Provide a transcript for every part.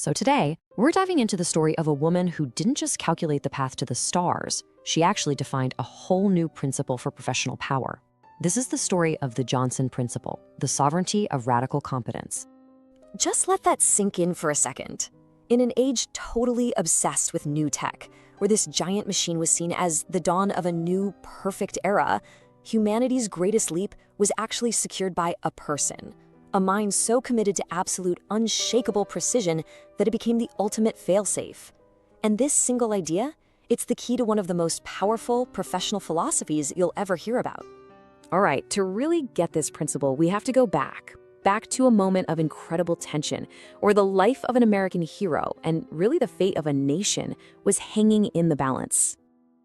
So today, we're diving into the story of a woman who didn't just calculate the path to the stars, she actually defined a whole new principle for professional power. This is the story of the Johnson Principle, the sovereignty of radical competence. Just let that sink in for a second. In an age totally obsessed with new tech, where this giant machine was seen as the dawn of a new, perfect era, humanity's greatest leap was actually secured by a person. A mind so committed to absolute, unshakable precision that it became the ultimate failsafe. And this single idea, it's the key to one of the most powerful professional philosophies you'll ever hear about. All right, to really get this principle, we have to go back to a moment of incredible tension, where the life of an American hero and really the fate of a nation was hanging in the balance.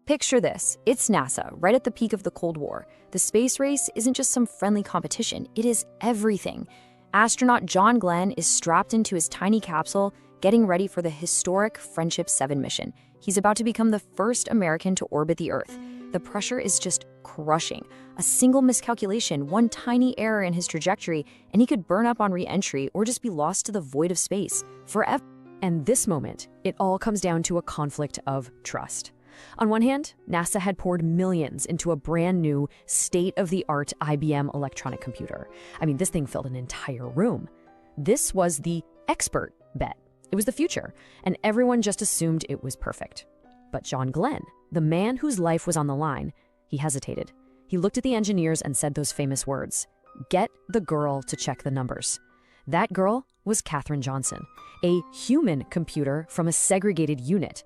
Picture this, it's NASA, right at the peak of the Cold War. The space race isn't just some friendly competition, it is everything. Astronaut John Glenn is strapped into his tiny capsule, getting ready for the historic Friendship 7 mission. He's about to become the first American to orbit the Earth. The pressure is just crushing. A single miscalculation, one tiny error in his trajectory, and he could burn up on re-entry or just be lost to the void of space forever. And this moment, it all comes down to a conflict of trust. On one hand, NASA had poured millions into a brand new, state-of-the-art IBM electronic computer. I mean, this thing filled an entire room. This was the expert bet. It was the future, and everyone just assumed it was perfect. But John Glenn, the man whose life was on the line, he hesitated. He looked at the engineers and said those famous words, "Get the girl to check the numbers." That girl was Katherine Johnson, a human computer from a segregated unit.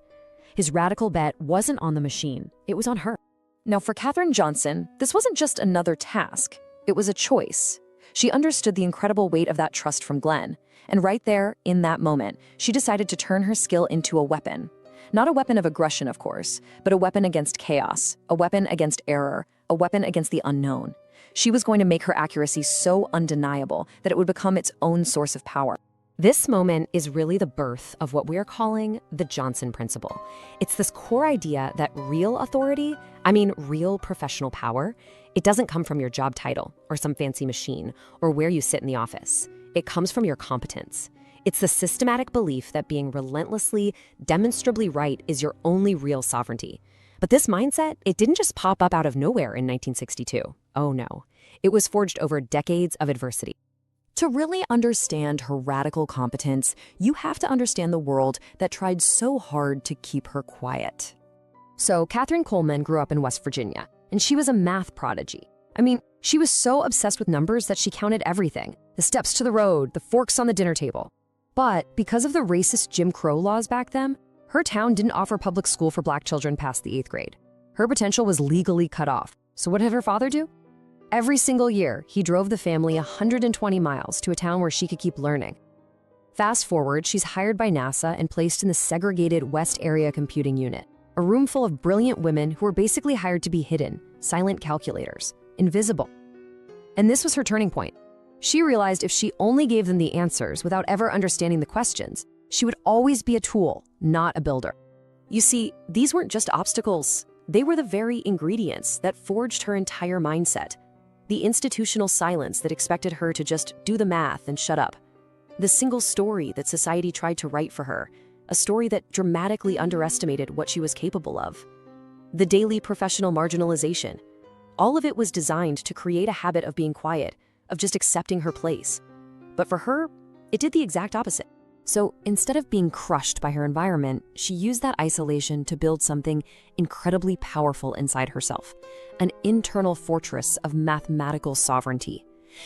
His radical bet wasn't on the machine, it was on her. Now for Katherine Johnson, this wasn't just another task, it was a choice. She understood the incredible weight of that trust from Glenn, and right there, in that moment, she decided to turn her skill into a weapon. Not a weapon of aggression, of course, but a weapon against chaos, a weapon against error, a weapon against the unknown. She was going to make her accuracy so undeniable that it would become its own source of power. This moment is really the birth of what we are calling the Johnson Principle. It's this core idea that real authority, real professional power, it doesn't come from your job title or some fancy machine or where you sit in the office. It comes from your competence. It's the systematic belief that being relentlessly, demonstrably right is your only real sovereignty. But this mindset, it didn't just pop up out of nowhere in 1962. Oh no, it was forged over decades of adversity. To really understand her radical competence, you have to understand the world that tried so hard to keep her quiet. So Catherine Coleman grew up in West Virginia, and she was a math prodigy. She was so obsessed with numbers that she counted everything, the steps to the road, the forks on the dinner table. But because of the racist Jim Crow laws back then, her town didn't offer public school for black children past the 8th grade. Her potential was legally cut off. So what did her father do? Every single year, he drove the family 120 miles to a town where she could keep learning. Fast forward, she's hired by NASA and placed in the segregated West Area Computing Unit, a room full of brilliant women who were basically hired to be hidden, silent calculators, invisible. And this was her turning point. She realized if she only gave them the answers without ever understanding the questions, she would always be a tool, not a builder. You see, these weren't just obstacles. They were the very ingredients that forged her entire mindset. The institutional silence that expected her to just do the math and shut up. The single story that society tried to write for her, a story that dramatically underestimated what she was capable of. The daily professional marginalization. All of it was designed to create a habit of being quiet, of just accepting her place. But for her, it did the exact opposite. So instead of being crushed by her environment, she used that isolation to build something incredibly powerful inside herself, an internal fortress of mathematical sovereignty.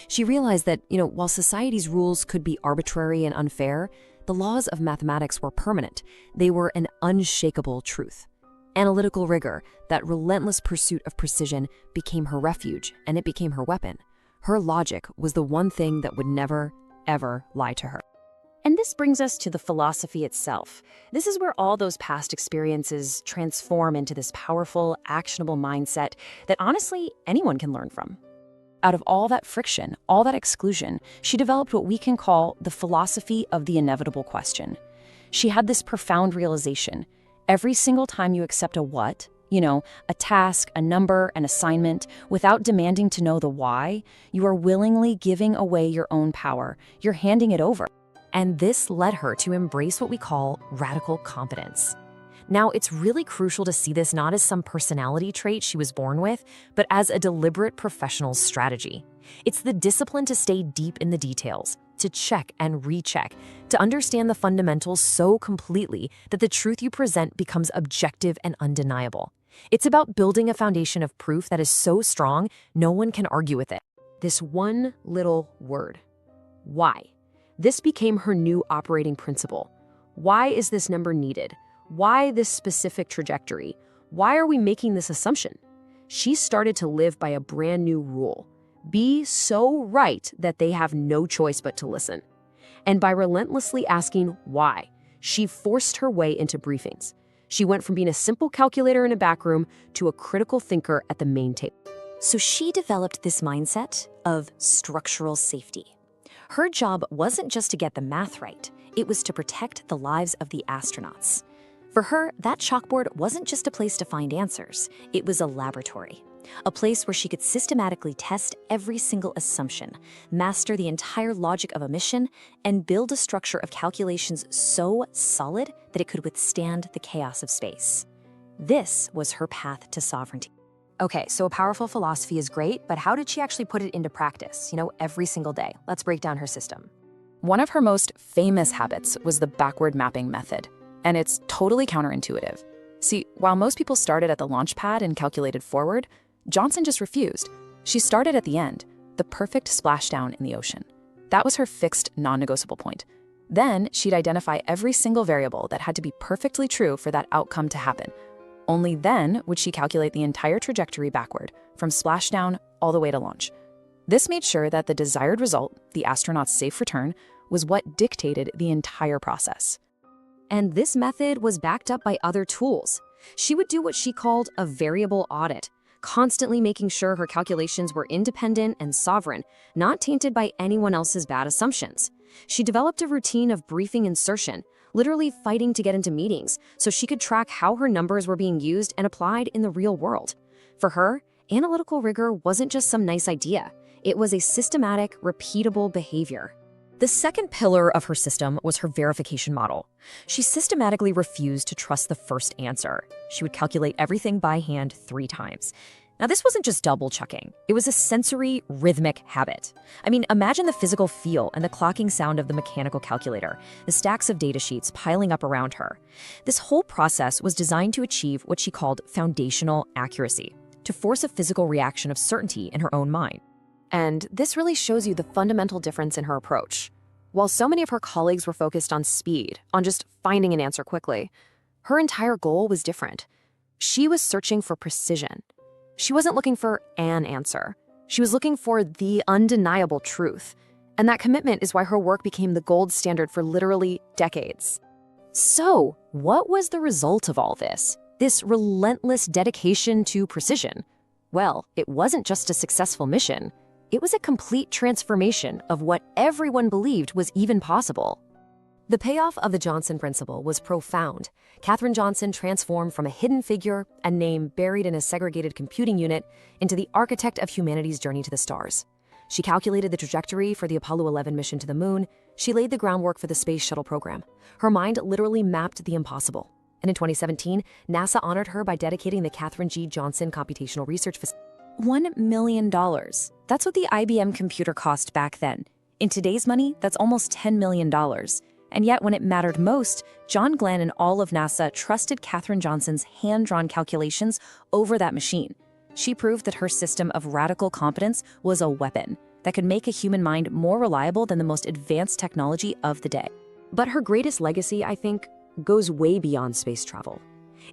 She realized that, while society's rules could be arbitrary and unfair, the laws of mathematics were permanent. They were an unshakable truth. Analytical rigor, that relentless pursuit of precision, became her refuge, and it became her weapon. Her logic was the one thing that would never, ever lie to her. And this brings us to the philosophy itself. This is where all those past experiences transform into this powerful, actionable mindset that honestly anyone can learn from. Out of all that friction, all that exclusion, she developed what we can call the philosophy of the inevitable question. She had this profound realization. Every single time you accept a what, a task, a number, an assignment, without demanding to know the why, you are willingly giving away your own power. You're handing it over. And this led her to embrace what we call radical competence. Now, it's really crucial to see this not as some personality trait she was born with, but as a deliberate professional strategy. It's the discipline to stay deep in the details, to check and recheck, to understand the fundamentals so completely that the truth you present becomes objective and undeniable. It's about building a foundation of proof that is so strong, no one can argue with it. This one little word, why. This became her new operating principle. Why is this number needed? Why this specific trajectory? Why are we making this assumption? She started to live by a brand new rule. Be so right that they have no choice but to listen. And by relentlessly asking why, she forced her way into briefings. She went from being a simple calculator in a back room to a critical thinker at the main table. So she developed this mindset of structural safety. Her job wasn't just to get the math right, it was to protect the lives of the astronauts. For her, that chalkboard wasn't just a place to find answers, it was a laboratory. A place where she could systematically test every single assumption, master the entire logic of a mission, and build a structure of calculations so solid that it could withstand the chaos of space. This was her path to sovereignty. Okay, so a powerful philosophy is great, but how did she actually put it into practice, every single day? Let's break down her system. One of her most famous habits was the backward mapping method, and it's totally counterintuitive. See, while most people started at the launch pad and calculated forward, Johnson just refused. She started at the end, the perfect splashdown in the ocean. That was her fixed, non-negotiable point. Then she'd identify every single variable that had to be perfectly true for that outcome to happen. Only then would she calculate the entire trajectory backward, from splashdown all the way to launch. This made sure that the desired result, the astronaut's safe return, was what dictated the entire process. And this method was backed up by other tools. She would do what she called a variable audit, constantly making sure her calculations were independent and sovereign, not tainted by anyone else's bad assumptions. She developed a routine of briefing insertion, literally fighting to get into meetings so she could track how her numbers were being used and applied in the real world. For her, analytical rigor wasn't just some nice idea. It was a systematic, repeatable behavior. The second pillar of her system was her verification model. She systematically refused to trust the first answer. She would calculate everything by hand 3 times. Now, this wasn't just double-checking. It was a sensory, rhythmic habit. I mean, imagine the physical feel and the clocking sound of the mechanical calculator, the stacks of data sheets piling up around her. This whole process was designed to achieve what she called foundational accuracy, to force a physical reaction of certainty in her own mind. And this really shows you the fundamental difference in her approach. While so many of her colleagues were focused on speed, on just finding an answer quickly, her entire goal was different. She was searching for precision. She wasn't looking for an answer. She was looking for the undeniable truth. And that commitment is why her work became the gold standard for literally decades. So, what was the result of all this? This relentless dedication to precision? Well, it wasn't just a successful mission. It was a complete transformation of what everyone believed was even possible. The payoff of the Johnson principle was profound. Katherine Johnson transformed from a hidden figure, a name buried in a segregated computing unit, into the architect of humanity's journey to the stars. She calculated the trajectory for the Apollo 11 mission to the moon. She laid the groundwork for the space shuttle program. Her mind literally mapped the impossible. And in 2017, NASA honored her by dedicating the Katherine G. Johnson Computational Research Facility. $1 million. That's what the IBM computer cost back then. In today's money, that's almost $10 million. And yet, when it mattered most, John Glenn and all of NASA trusted Katherine Johnson's hand-drawn calculations over that machine. She proved that her system of radical competence was a weapon that could make a human mind more reliable than the most advanced technology of the day. But her greatest legacy, I think, goes way beyond space travel.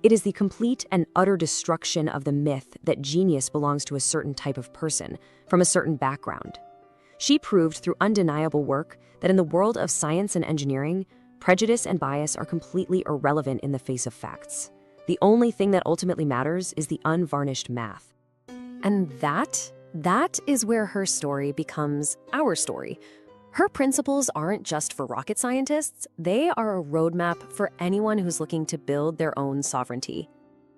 It is the complete and utter destruction of the myth that genius belongs to a certain type of person from a certain background. She proved through undeniable work that in the world of science and engineering, prejudice and bias are completely irrelevant in the face of facts. The only thing that ultimately matters is the unvarnished math. And that is where her story becomes our story. Her principles aren't just for rocket scientists, they are a roadmap for anyone who's looking to build their own sovereignty.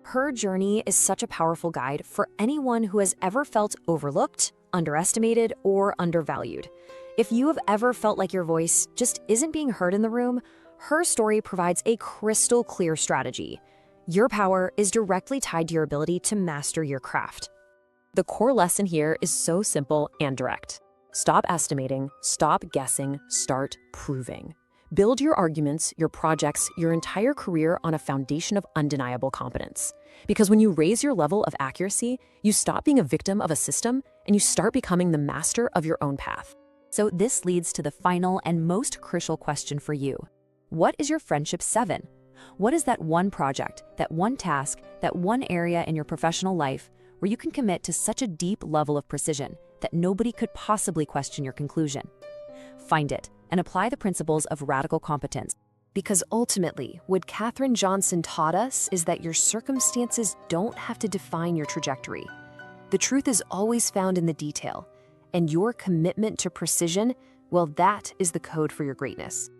Her journey is such a powerful guide for anyone who has ever felt overlooked, underestimated, or undervalued. If you have ever felt like your voice just isn't being heard in the room, her story provides a crystal clear strategy. Your power is directly tied to your ability to master your craft. The core lesson here is so simple and direct. Stop estimating, stop guessing, start proving. Build your arguments, your projects, your entire career on a foundation of undeniable competence. Because when you raise your level of accuracy, you stop being a victim of a system and you start becoming the master of your own path. So this leads to the final and most crucial question for you. What is your friendship 7? What is that one project, that one task, that one area in your professional life where you can commit to such a deep level of precision that nobody could possibly question your conclusion? Find it and apply the principles of radical competence. Because ultimately, what Katherine Johnson taught us is that your circumstances don't have to define your trajectory. The truth is always found in the detail, and your commitment to precision, well, that is the code for your greatness.